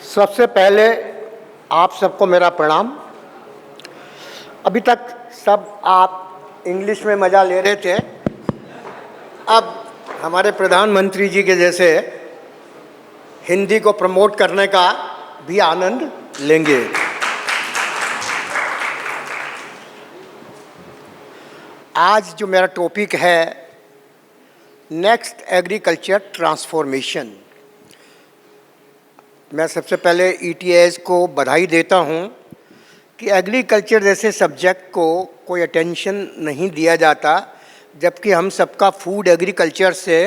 सबसे पहले आप सबको मेरा प्रणाम। अभी तक सब आप इंग्लिश में मज़ा ले रहे थे, अब हमारे प्रधानमंत्री जी के जैसे हिंदी को प्रमोट करने का भी आनंद लेंगे। आज जो मेरा टॉपिक है नेक्स्ट एग्रीकल्चर ट्रांसफॉर्मेशन। मैं सबसे पहले ETS को बधाई देता हूं कि एग्रीकल्चर जैसे सब्जेक्ट को कोई अटेंशन नहीं दिया जाता, जबकि हम सबका फूड एग्रीकल्चर से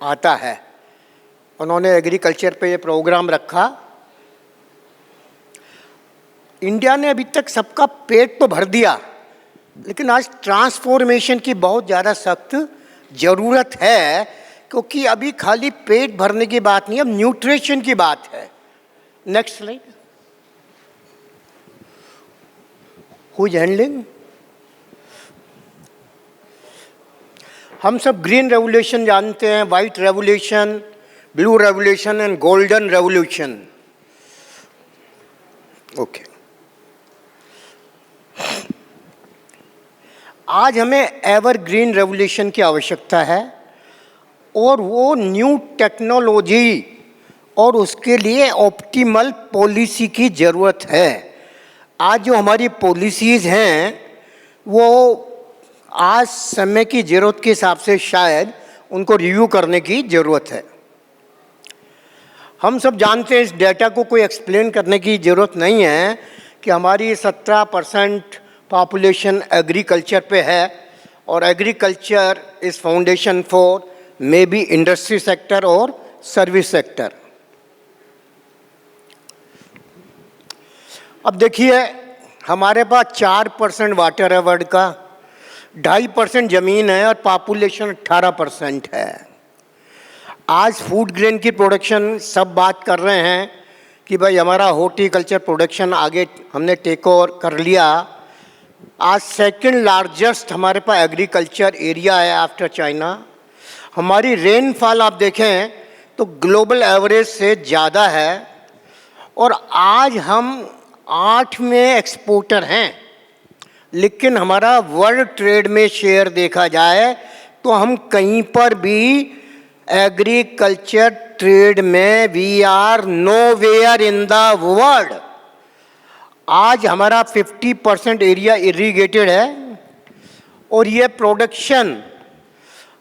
आता है। उन्होंने एग्रीकल्चर पे ये प्रोग्राम रखा। इंडिया ने अभी तक सबका पेट तो भर दिया, लेकिन आज ट्रांसफॉर्मेशन की बहुत ज़्यादा सख्त ज़रूरत है, क्योंकि अभी खाली पेट भरने की बात नहीं, अब न्यूट्रिशन की बात है। Next slide. Who is handling? हम सब ग्रीन रेवोल्यूशन जानते हैं, white revolution, blue revolution and golden revolution. Okay, आज हमें एवरग्रीन रेवोल्यूशन की आवश्यकता है और वो न्यू टेक्नोलॉजी और उसके लिए ऑप्टिमल पॉलिसी की ज़रूरत है। आज जो हमारी पॉलिसीज़ हैं वो आज समय की ज़रूरत के हिसाब से शायद उनको रिव्यू करने की ज़रूरत है। हम सब जानते हैं, इस डेटा को कोई एक्सप्लेन करने की ज़रूरत नहीं है कि हमारी 17% पॉपुलेशन एग्रीकल्चर पे है और agriculture is foundation for may be industry sector और सर्विस सेक्टर। अब देखिए, हमारे पास 4% वाटर है वर्ल्ड का, 2.5% ज़मीन है और पॉपुलेशन 18% है। आज फूड ग्रेन की प्रोडक्शन सब बात कर रहे हैं कि भाई हमारा हॉर्टिकल्चर प्रोडक्शन आगे हमने टेक ओवर कर लिया। आज सेकंड लार्जेस्ट हमारे पास एग्रीकल्चर एरिया है आफ्टर चाइना। हमारी रेनफॉल आप देखें तो ग्लोबल एवरेज से ज़्यादा है और आज हम 8वें एक्सपोर्टर हैं, लेकिन हमारा वर्ल्ड ट्रेड में शेयर देखा जाए तो हम कहीं पर भी एग्रीकल्चर ट्रेड में we are nowhere in the world. आज हमारा 50% एरिया इरिगेटेड है और ये प्रोडक्शन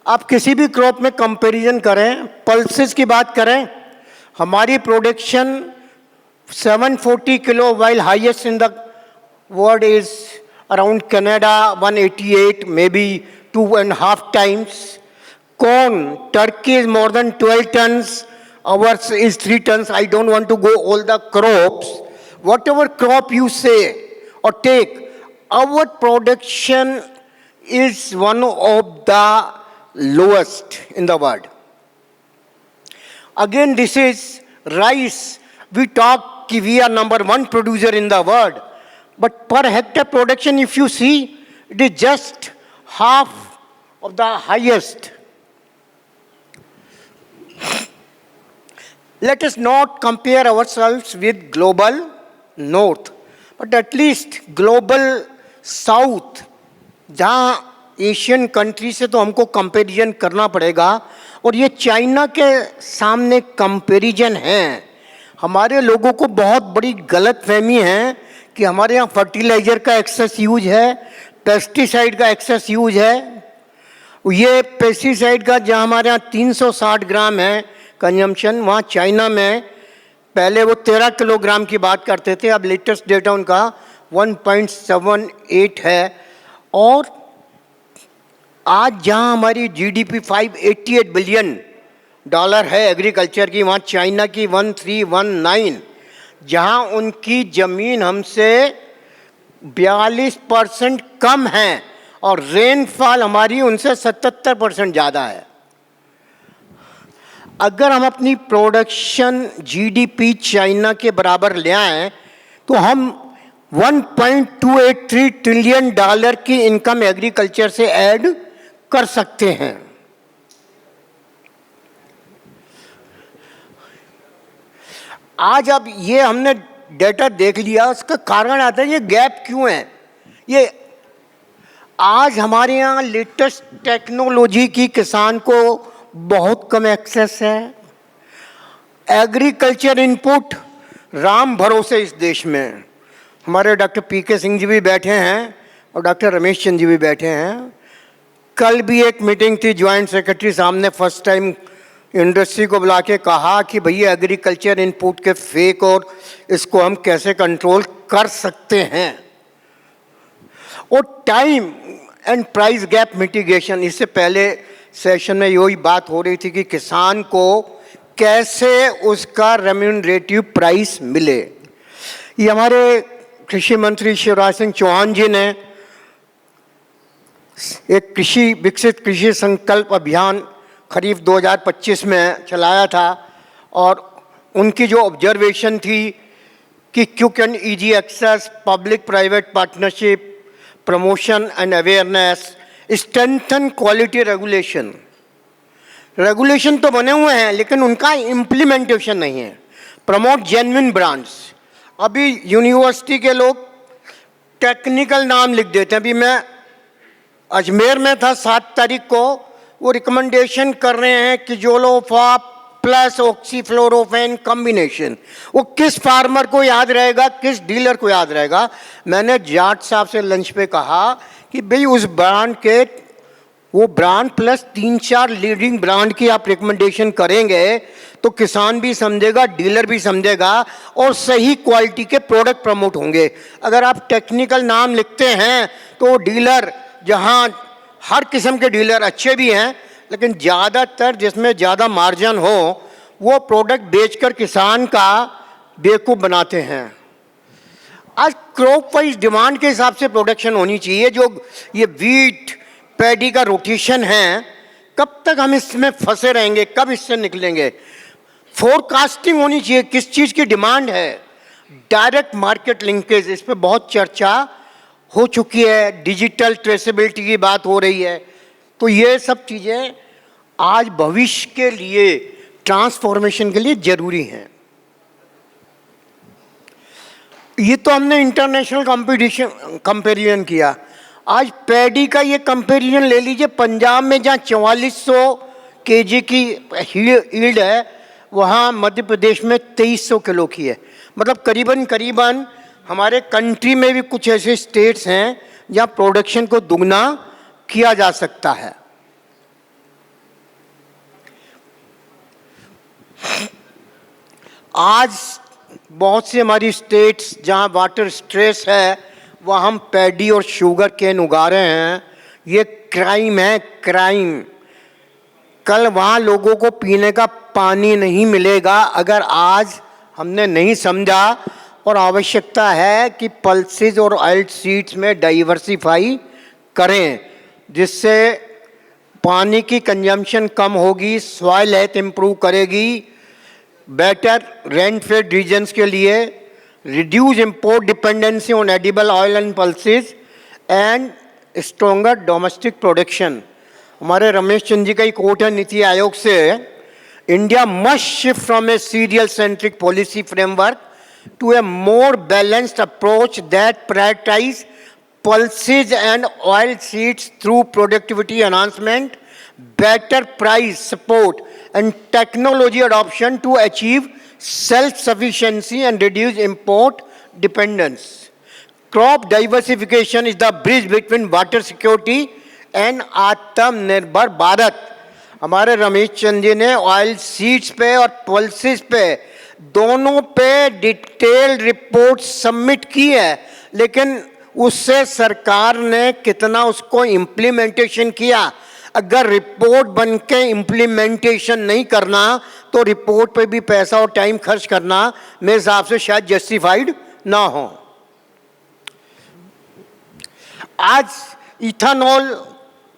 आप किसी भी क्रॉप में कंपैरिजन करें, पल्सेस की बात करें, हमारी production 740 kilo while highest in the world is around Canada 188, may be 2.5 times. Corn, Turkey is more than 12 tons, ours is 3 tons. I don't want to go all the crops. Whatever crop you say or take, our production is one of the lowest in the world. Again, this is rice. We talk कि we are number 1 producer in the world, but per hectare production, if you see, it is just half of the highest. Let us not compare ourselves with global north, but at least global south, जहाँ Asian country से तो हमको comparison करना पड़ेगा और ये China के सामने कंपैरिजन है। हमारे लोगों को बहुत बड़ी गलतफहमी है कि हमारे यहाँ फर्टिलाइज़र का एक्सेस यूज है, पेस्टिसाइड का एक्सेस यूज है। ये पेस्टिसाइड का जहाँ हमारे यहाँ 360 ग्राम है कंजम्पशन, वहाँ चाइना में पहले वो 13 किलोग्राम की बात करते थे, अब लेटेस्ट डेटा उनका 1.78 है। और आज जहाँ हमारी GDP $588 बिलियन है एग्रीकल्चर की, वहाँ चाइना की 1319, जहाँ उनकी ज़मीन हमसे 42% कम है और रेनफॉल हमारी उनसे 77% ज़्यादा है। अगर हम अपनी प्रोडक्शन GDP चाइना के बराबर ले आएँ तो हम $1.283 ट्रिलियन की इनकम एग्रीकल्चर से ऐड कर सकते हैं। आज अब ये हमने डेटा देख लिया, उसका कारण आता है ये गैप क्यों है। ये आज हमारे यहाँ लेटेस्ट टेक्नोलॉजी की किसान को बहुत कम एक्सेस है। एग्रीकल्चर इनपुट राम भरोसे इस देश में। हमारे डॉक्टर पीके सिंह जी भी बैठे हैं और डॉक्टर रमेश चंद जी भी बैठे हैं। कल भी एक मीटिंग थी, जॉइंट सेक्रेटरी साहब ने फर्स्ट टाइम इंडस्ट्री को बुला के कहा कि भैया एग्रीकल्चर इनपुट के फेक और इसको हम कैसे कंट्रोल कर सकते हैं। और time and price gap mitigation, इससे पहले सेशन में यही बात हो रही थी कि किसान को कैसे उसका रेम्यूनरेटिव प्राइस मिले। ये हमारे कृषि मंत्री शिवराज सिंह चौहान जी ने एक विकसित कृषि संकल्प अभियान खरीफ 2025 में चलाया था और उनकी जो ऑब्जर्वेशन थी कि quick and easy access, public private partnership, promotion and awareness, strengthen quality regulation. Regulation तो बने हुए हैं लेकिन उनका इम्प्लीमेंटेशन नहीं है। प्रमोट जेन्युइन ब्रांड्स, अभी यूनिवर्सिटी के लोग टेक्निकल नाम लिख देते हैं। अभी मैं अजमेर में था 7 तारीख को, वो रिकमेंडेशन कर रहे हैं कि जोलोफा प्लस ऑक्सीफ्लोरोफेन कॉम्बिनेशन। वो किस फार्मर को याद रहेगा, किस डीलर को याद रहेगा। मैंने जाट साहब से लंच पे कहा कि भाई उस ब्रांड के, वो ब्रांड प्लस 3-4 लीडिंग ब्रांड की आप रिकमेंडेशन करेंगे तो किसान भी समझेगा, डीलर भी समझेगा और सही क्वालिटी के प्रोडक्ट प्रमोट होंगे। अगर आप टेक्निकल नाम लिखते हैं तो डीलर, जहां हर किस्म के डीलर अच्छे भी हैं लेकिन ज़्यादातर जिसमें ज़्यादा मार्जिन हो वो प्रोडक्ट बेचकर किसान का बेवकूफ़ बनाते हैं। आज क्रॉप वाइज डिमांड के हिसाब से प्रोडक्शन होनी चाहिए। जो ये वीट पैडी का रोटेशन है, कब तक हम इसमें फंसे रहेंगे, कब इससे निकलेंगे। फोरकास्टिंग होनी चाहिए, किस चीज़ की डिमांड है। डायरेक्ट मार्केट लिंकेज, इस पर बहुत चर्चा हो चुकी है। डिजिटल ट्रेसेबिलिटी की बात हो रही है। तो ये सब चीज़ें आज भविष्य के लिए, ट्रांसफॉर्मेशन के लिए ज़रूरी हैं। ये तो हमने इंटरनेशनल कंपेरिजन किया। आज पैडी का ये कंपेरिजन ले लीजिए। पंजाब में जहाँ 4400 केजी की यील्ड है, वहाँ मध्य प्रदेश में 2300 किलो की है। मतलब करीबन हमारे कंट्री में भी कुछ ऐसे स्टेट्स हैं जहाँ प्रोडक्शन को दुगना किया जा सकता है। आज बहुत सी हमारी स्टेट्स जहाँ वाटर स्ट्रेस है, वहाँ हम पैडी और शुगर केन उगा रहे हैं। ये क्राइम है, क्राइम। कल वहाँ लोगों को पीने का पानी नहीं मिलेगा अगर आज हमने नहीं समझा। और आवश्यकता है कि पल्सेस और ऑयल सीड्स में डाइवर्सिफाई करें, जिससे पानी की कंजम्पशन कम होगी, सॉइल हेल्थ इम्प्रूव करेगी। बेटर रेन फेड रीजन्स के लिए reduce import dependency on edible oil and pulses and stronger domestic production. हमारे रमेश चंद जी का ही कोट है नीति आयोग से, India must shift from A serial centric policy framework to a more balanced approach that prioritize pulses and oil seeds through productivity enhancement, better price support and technology adoption to achieve self-sufficiency and reduce import dependence. Crop diversification is the bridge between water security and Atmanirbhar Bharat. हमारे रमेश चंद जी ने oil seeds पे और pulses पे दोनों पे detail report submit की है, लेकिन उससे सरकार ने कितना उसको इम्प्लीमेंटेशन किया। अगर रिपोर्ट बन के इम्प्लीमेंटेशन नहीं करना तो रिपोर्ट पे भी पैसा और टाइम खर्च करना मेरे हिसाब से शायद जस्टिफाइड ना हो। आज इथेनॉल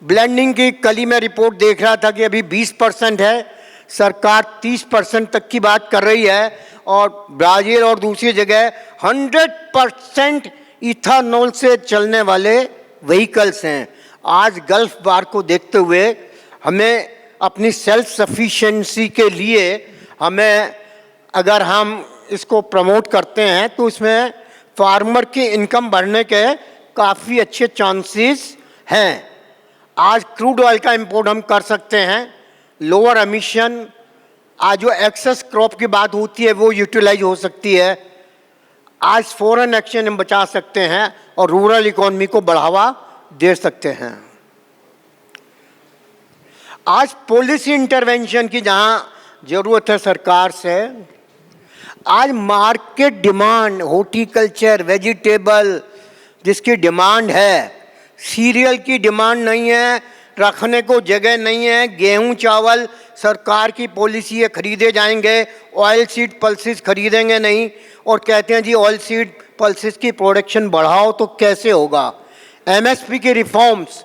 ब्लेंडिंग की कल ही मैं रिपोर्ट देख रहा था कि अभी 20% है, सरकार 30% तक की बात कर रही है और ब्राज़ील और दूसरी जगह 100% इथेनॉल से चलने वाले व्हीकल्स हैं। आज गल्फ वार को देखते हुए हमें अपनी सेल्फ सफिशिएंसी के लिए, हमें अगर हम इसको प्रमोट करते हैं तो इसमें फार्मर की इनकम बढ़ने के काफ़ी अच्छे चांसेस हैं। आज क्रूड ऑयल का इंपोर्ट हम कर सकते हैं, लोअर एमिशन, आज जो एक्सेस क्रॉप की बात होती है वो यूटिलाइज हो सकती है। आज फॉरेन एक्सचेंज हम बचा सकते हैं और रूरल इकोनॉमी को बढ़ावा दे सकते हैं। आज पॉलिसी इंटरवेंशन की जहां जरूरत है सरकार से, आज मार्केट डिमांड, हॉर्टिकल्चर, वेजिटेबल जिसकी डिमांड है, सीरियल की डिमांड नहीं है, रखने को जगह नहीं है, गेहूं चावल सरकार की पॉलिसी है खरीदे जाएंगे, ऑयल सीड पल्सेस खरीदेंगे नहीं, और कहते हैं जी ऑयल सीड पल्सेस की प्रोडक्शन बढ़ाओ तो कैसे होगा। एमएसपी की reforms,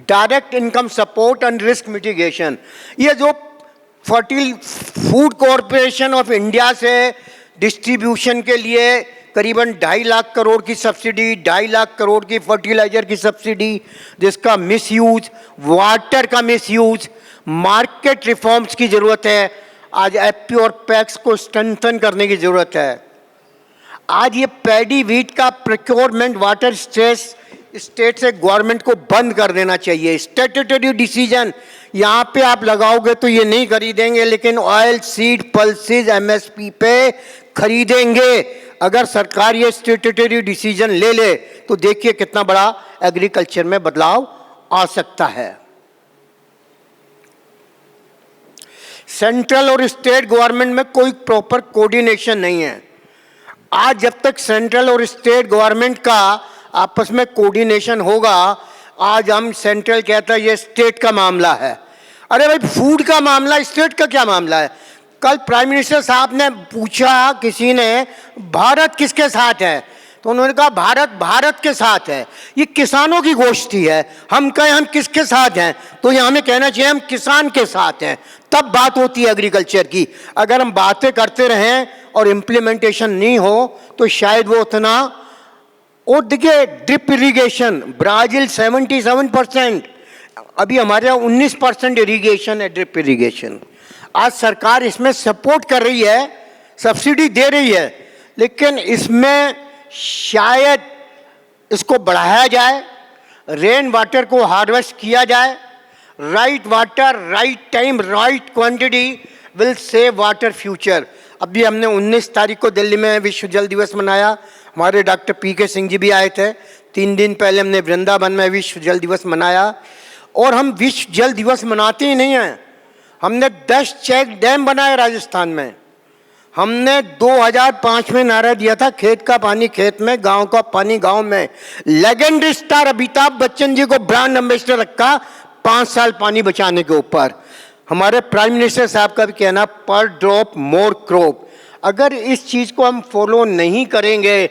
direct income support and risk mitigation, ये जो फूड कॉरपोरेशन ऑफ इंडिया से डिस्ट्रीब्यूशन के लिए करीबन 2.5 लाख करोड़ की सब्सिडी, 2.5 लाख करोड़ की फर्टिलाइजर की सब्सिडी, जिसका मिसयूज, वाटर का मिसयूज, मार्केट रिफॉर्म्स की ज़रूरत है। आज एफपी और पैक्स को स्ट्रेंथन करने की ज़रूरत है। आज ये पैडी वीट का प्रोक्योरमेंट वाटर स्टेट से गवर्नमेंट को बंद कर देना चाहिए। स्टैट्यूटरी डिसीजन यहाँ पे आप लगाओगे तो ये नहीं खरीदेंगे, लेकिन ऑयल सीड पल्सेस एमएसपी पे खरीदेंगे। अगर सरकार ये स्टैट्यूटरी डिसीजन ले ले तो देखिए कितना बड़ा एग्रीकल्चर में बदलाव आ सकता है। सेंट्रल और स्टेट गवर्नमेंट में कोई प्रॉपर कोऑर्डिनेशन नहीं है। आज जब तक सेंट्रल और स्टेट गवर्नमेंट का आपस में कोऑर्डिनेशन होगा, आज हम सेंट्रल कहता है ये स्टेट का मामला है। अरे भाई, फूड का मामला स्टेट का क्या मामला है? कल प्राइम मिनिस्टर साहब ने पूछा किसी ने, भारत किसके साथ है? तो उन्होंने कहा भारत भारत के साथ है। ये किसानों की गोष्ठी है, हम कहें हम किसके साथ हैं तो ये हमें कहना चाहिए हम किसान के साथ हैं, तब बात होती है एग्रीकल्चर की। अगर हम बातें करते रहें और इम्प्लीमेंटेशन नहीं हो तो शायद वो उतना। और देखिए ड्रिप इरीगेशन, ब्राज़ील 77%, अभी हमारे यहाँ 19% इरीगेशन है, ड्रिप इरीगेशन। आज सरकार इसमें सपोर्ट कर रही है, सब्सिडी दे रही है, लेकिन इसमें शायद इसको बढ़ाया जाए, रेन वाटर को हार्वेस्ट किया जाए। Right water, right time, right quantity will save water future. अभी हमने 19 तारीख को दिल्ली में विश्व जल दिवस मनाया, हमारे डॉक्टर पीके सिंह जी भी आए थे। 3 दिन पहले हमने वृंदावन में विश्व जल दिवस मनाया। और हम विश्व जल दिवस मनाते ही नहीं हैं, हमने 10 चेक डैम बनाए राजस्थान में। हमने 2005 में नारा दिया था, खेत का पानी खेत में, गांव का पानी गांव में। लेजेंडरी स्टार अमिताभ बच्चन जी को ब्रांड एम्बेसडर रखा 5 साल पानी बचाने के ऊपर। हमारे प्राइम मिनिस्टर साहब का भी कहना, पर ड्रॉप मोर क्रॉप। अगर इस चीज़ को हम फॉलो नहीं करेंगे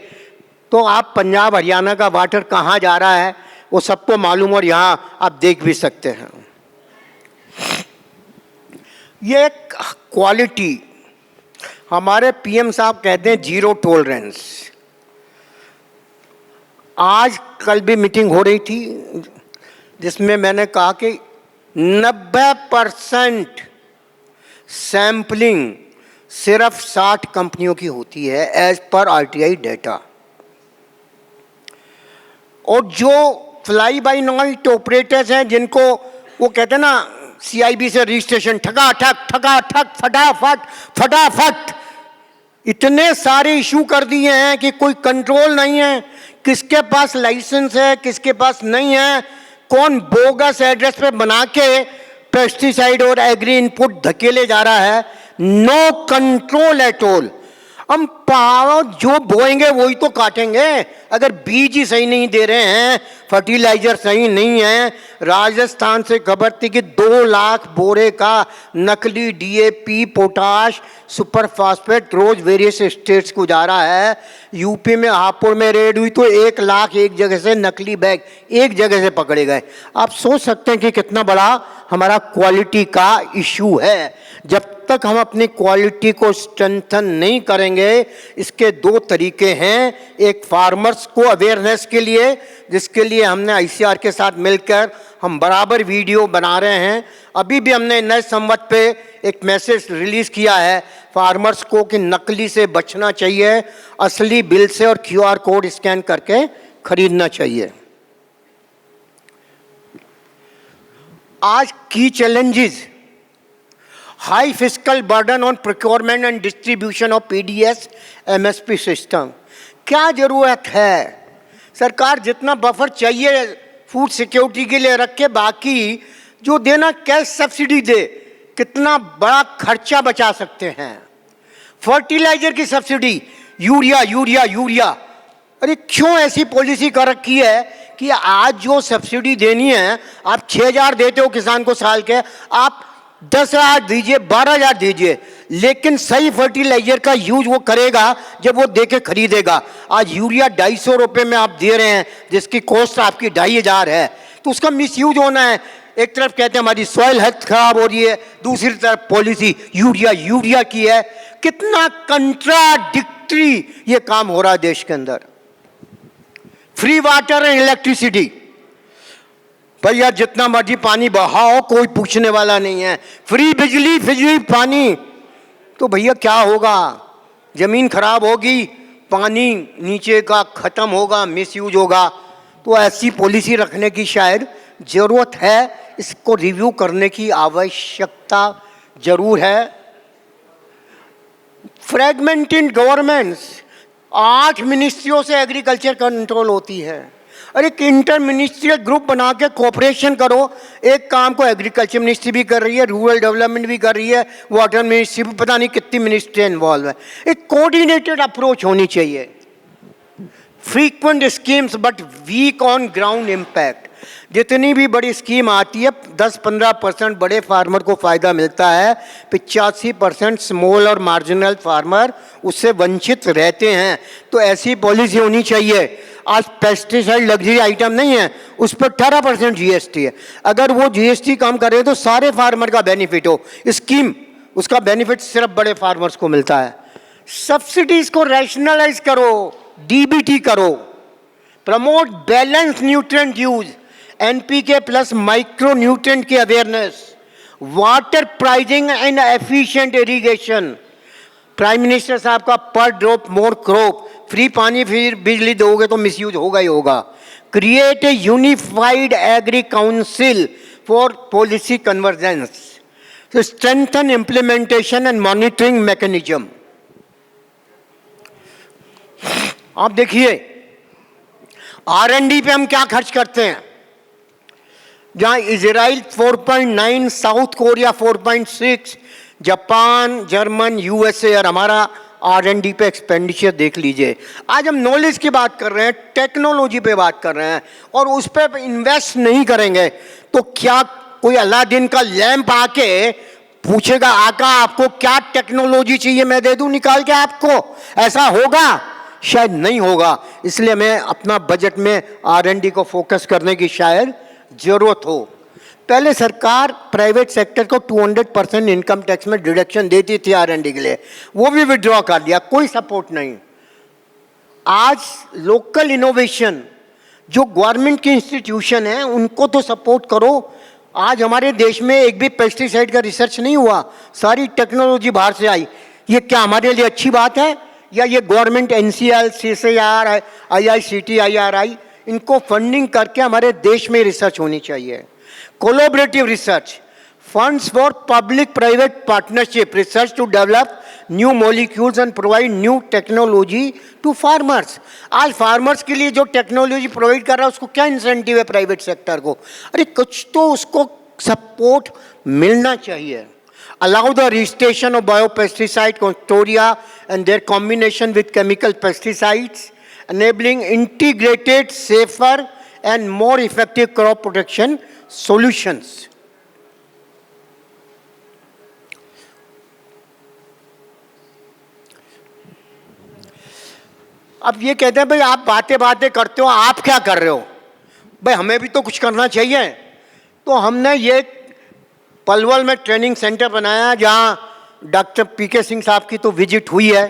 तो आप पंजाब हरियाणा का वाटर कहाँ जा रहा है वो सबको मालूम, और यहाँ आप देख भी सकते हैं। ये क्वालिटी, हमारे पीएम साहब कहते हैं जीरो टॉलरेंस। आज कल भी मीटिंग हो रही थी जिसमें मैंने कहा कि 90% सैम्पलिंग सिर्फ 60 कंपनियों की होती है एज पर आरटीआई डेटा। और जो फ्लाई बाय नाइट ऑपरेटर्स हैं जिनको वो कहते हैं ना सीआईबी से रजिस्ट्रेशन ठकाठक फटाफट फटाफट, इतने सारे इशू कर दिए हैं कि कोई कंट्रोल नहीं है, किसके पास लाइसेंस है किसके पास नहीं है, कौन बोगस एड्रेस पे बना के पेस्टिसाइड और एग्री इनपुट धकेले जा रहा है। No control at all. हम पहाड़ जो बोएंगे वही तो काटेंगे। अगर बीज ही सही नहीं दे रहे हैं, फर्टिलाइजर सही नहीं है। राजस्थान से खबर थी कि 2 लाख बोरे का नकली डीएपी, पोटाश, सुपर फास्फेट रोज वेरियस स्टेट्स को जा रहा है। यूपी में हापुड़ में रेड हुई तो 1 लाख एक जगह से नकली बैग एक जगह से पकड़े गए। आप सोच सकते हैं कि कितना बड़ा हमारा क्वालिटी का इशू है। जब तक हम अपनी क्वालिटी को स्ट्रेंथन नहीं करेंगे, इसके दो तरीके हैं। एक फार्मर्स को अवेयरनेस के लिए, जिसके लिए हमने आईसीआर के साथ मिलकर हम बराबर वीडियो बना रहे हैं। अभी भी हमने नए संवत पे एक मैसेज रिलीज किया है फार्मर्स को कि नकली से बचना चाहिए, असली बिल से और क्यूआर कोड स्कैन करके खरीदना चाहिए। आज की challenges, high fiscal burden on procurement and distribution of PDS MSP system. क्या जरूरत है? सरकार जितना बफर चाहिए फूड सिक्योरिटी के लिए रखे, बाकी जो देना कैश सब्सिडी दे, कितना बड़ा खर्चा बचा सकते हैं। फर्टिलाइजर की सब्सिडी, यूरिया यूरिया यूरिया, अरे क्यों ऐसी पॉलिसी कर रखी है कि आज जो सब्सिडी देनी है, आप 6,000 देते हो किसान को साल के, आप 10,000 दीजिए, 12,000 दीजिए, लेकिन सही फर्टिलाइजर का यूज वो करेगा जब वो देके खरीदेगा। आज यूरिया 250 रुपये में आप दे रहे हैं, जिसकी कॉस्ट आपकी 2,500 है, तो उसका मिसयूज होना है। एक तरफ कहते हैं हमारी सॉइल हेल्थ खराब हो रही है, दूसरी तरफ पॉलिसी यूरिया यूरिया की है। कितना कंट्राडिक्टरी ये काम हो रहा है देश के अंदर। फ्री वाटर एंड इलेक्ट्रिसिटी, भैया जितना मर्जी पानी बहाओ, कोई पूछने वाला नहीं है। फ्री बिजली, बिजली पानी, तो भैया क्या होगा? जमीन खराब होगी, पानी नीचे का खत्म होगा, मिसयूज होगा। तो ऐसी पॉलिसी रखने की शायद जरूरत है, इसको रिव्यू करने की आवश्यकता जरूर है। फ्रेगमेंटेड गवर्नमेंट्स, 8 मिनिस्ट्रियों से एग्रीकल्चर कंट्रोल होती है। अरे एक इंटर मिनिस्ट्रियल ग्रुप बना के कोऑपरेशन करो। एक काम को एग्रीकल्चर मिनिस्ट्री भी कर रही है, रूरल डेवलपमेंट भी कर रही है, वाटर मिनिस्ट्री भी, पता नहीं कितनी मिनिस्ट्री इन्वॉल्व है। एक कोऑर्डिनेटेड अप्रोच होनी चाहिए। Frequent schemes but weak on ground impact. जितनी भी बड़ी स्कीम आती है, 10-15% बड़े फार्मर को फ़ायदा मिलता है, 85% स्मॉल और मार्जिनल फार्मर उससे वंचित रहते हैं। तो ऐसी पॉलिसी होनी चाहिए। आज पेस्टिसाइड लग्जरी आइटम नहीं है, उस पर 18% जीएसटी है। अगर वो जीएसटी कम करे तो सारे फार्मर का बेनिफिट हो। स्कीम, उसका बेनिफिट सिर्फ बड़े फार्मर्स को मिलता है। सब्सिडीज को रैशनलाइज करो, डीबीटी करो। Promote balance nutrient use, NPK plus micro nutrient की awareness, water pricing and efficient irrigation. Prime minister साहब का पर ड्रॉप मोर क्रॉप, फ्री पानी फिर बिजली दोगे तो मिसयूज होगा ही होगा। Create a unified agri council for policy convergence, to strengthen implementation and monitoring mechanism. आप देखिए R&D पे हम क्या खर्च करते हैं। जहां Israel 4.9, south Korea 4.6, Japan, German, USA, और हमारा R&D पे एक्सपेंडिचर देख लीजिए। आज हम नॉलेज की बात कर रहे हैं, टेक्नोलॉजी पे बात कर रहे हैं, और उस पर इन्वेस्ट नहीं करेंगे तो क्या कोई अलादीन का लैंप आके पूछेगा आका आपको क्या टेक्नोलॉजी चाहिए, मैं दे दूं निकाल के आपको? ऐसा होगा? शायद नहीं होगा। इसलिए हमें अपना बजट में R&D को फोकस करने की शायद जरूरत हो। पहले सरकार प्राइवेट सेक्टर को 200% इनकम टैक्स में डिडक्शन देती थी R&D के लिए, वो भी विड्रॉ कर दिया, कोई सपोर्ट नहीं। आज लोकल इनोवेशन, जो गवर्नमेंट की इंस्टीट्यूशन है उनको तो सपोर्ट करो। आज हमारे देश में एक भी पेस्टिसाइड का रिसर्च नहीं हुआ, सारी टेक्नोलॉजी बाहर से आई। ये क्या हमारे लिए अच्छी बात है? या ये government NCL, CSIR, IICT, IRI, इनको फंडिंग करके हमारे देश में रिसर्च होनी चाहिए। Collaborative research, funds for public private partnership research to develop new molecules and provide new technology to farmers. आज फार्मर्स के लिए जो टेक्नोलॉजी प्रोवाइड कर रहा है उसको क्या इंसेंटिव है प्राइवेट सेक्टर को? अरे कुछ तो उसको सपोर्ट मिलना चाहिए। Allow the registration of biopesticide, Constoria, and their combination with chemical pesticides, enabling integrated, safer, and more effective crop protection solutions. अब ये कहते हैं भाई आप बातें बातें करते हो, आप क्या कर रहे हो? भाई हमें भी तो कुछ करना चाहिए। तो हमने ये पलवल में ट्रेनिंग सेंटर बनाया जहाँ डॉक्टर पीके सिंह साहब की तो विजिट हुई है,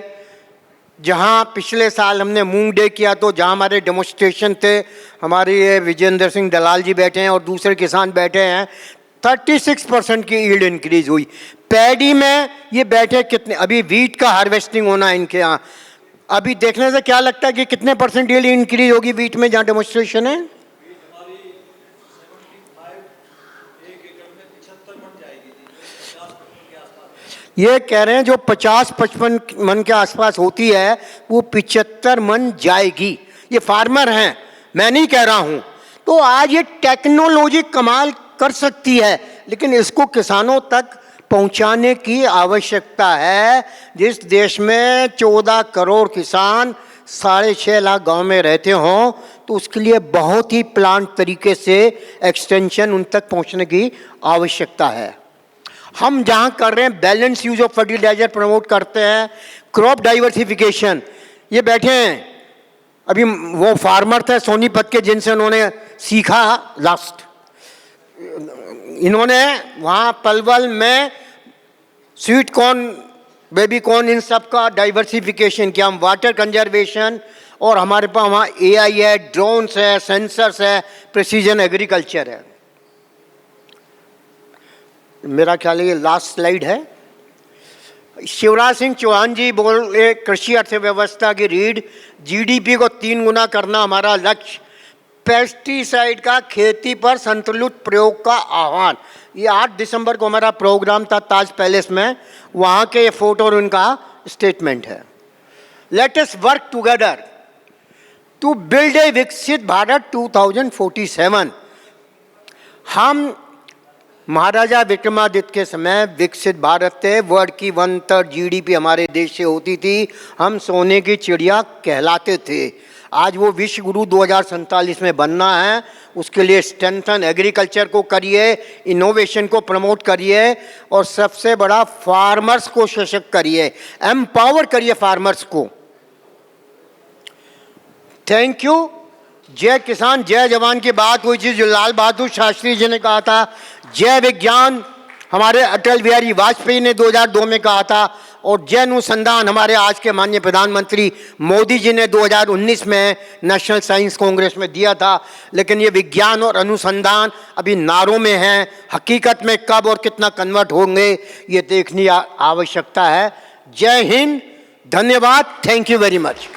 जहाँ पिछले साल हमने मूंग डे किया तो जहाँ हमारे डेमोन्स्ट्रेशन थे, हमारे ये विजेंद्र सिंह दलाल जी बैठे हैं और दूसरे किसान बैठे हैं, 36% की ईल्ड इंक्रीज हुई। पैडी में ये बैठे कितने, अभी वीट का हार्वेस्टिंग होना है इनके यहाँ, अभी देखने से क्या लगता है कि कितने % ईल्ड इंक्रीज होगी वीट में जहाँ डेमोन्स्ट्रेशन है? ये कह रहे हैं जो 50-55 मन के आसपास होती है वो 75 मन जाएगी। ये फार्मर हैं, मैं नहीं कह रहा हूं। तो आज ये टेक्नोलॉजी कमाल कर सकती है, लेकिन इसको किसानों तक पहुंचाने की आवश्यकता है। जिस देश में 14 करोड़ किसान 6.5 लाख गांव में रहते हों, तो उसके लिए बहुत ही प्लान तरीके से एक्सटेंशन उन तक पहुंचने की आवश्यकता है। हम जहाँ कर रहे हैं balance use of fertilizer promote करते हैं, क्रॉप डाइवर्सिफिकेशन। ये बैठे हैं, अभी वो फार्मर थे सोनीपत के जिनसे उन्होंने सीखा लास्ट, इन्होंने वहाँ पलवल में स्वीट कॉर्न, बेबी कॉर्न, इन सब का डाइवर्सिफिकेशन किया। हम वाटर कंजर्वेशन और हमारे पास वहाँ AI है, ड्रोन्स है, सेंसर्स है, प्रिसीजन एग्रीकल्चर है। मेरा ख्याल है ये लास्ट स्लाइड है। शिवराज सिंह चौहान जी बोले कृषि अर्थव्यवस्था की रीढ़, GDP को 3 गुना करना हमारा लक्ष्य, पेस्टिसाइड का खेती पर संतुलित प्रयोग का आह्वान। ये 8 दिसंबर को हमारा प्रोग्राम था ताज पैलेस में, वहाँ के ये फोटो और उनका स्टेटमेंट है। Let us work together to build a Viksit Bharat 2047। हम महाराजा विक्रमादित्य के समय विकसित भारत थे, वर्ल्ड की 1/3 GDP हमारे देश से होती थी, हम सोने की चिड़िया कहलाते थे। आज वो विश्व गुरु 2047 में बनना है, उसके लिए स्ट्रेंथन एग्रीकल्चर को करिए, इनोवेशन को प्रमोट करिए और सबसे बड़ा फार्मर्स को सशक्त करिए, एम्पावर करिए फार्मर्स को। Thank you. जय किसान जय जवान की बात हुई थी जो लाल बहादुर शास्त्री जी ने कहा था, जय विज्ञान हमारे अटल बिहारी वाजपेयी ने 2002 में कहा था, और जय अनुसंधान हमारे आज के माननीय प्रधानमंत्री मोदी जी ने 2019 में नेशनल साइंस कांग्रेस में दिया था। लेकिन ये विज्ञान और अनुसंधान अभी नारों में हैं, हकीकत में कब और कितना कन्वर्ट होंगे ये देखने की आवश्यकता है। जय हिंद, धन्यवाद, थैंक यू वेरी मच।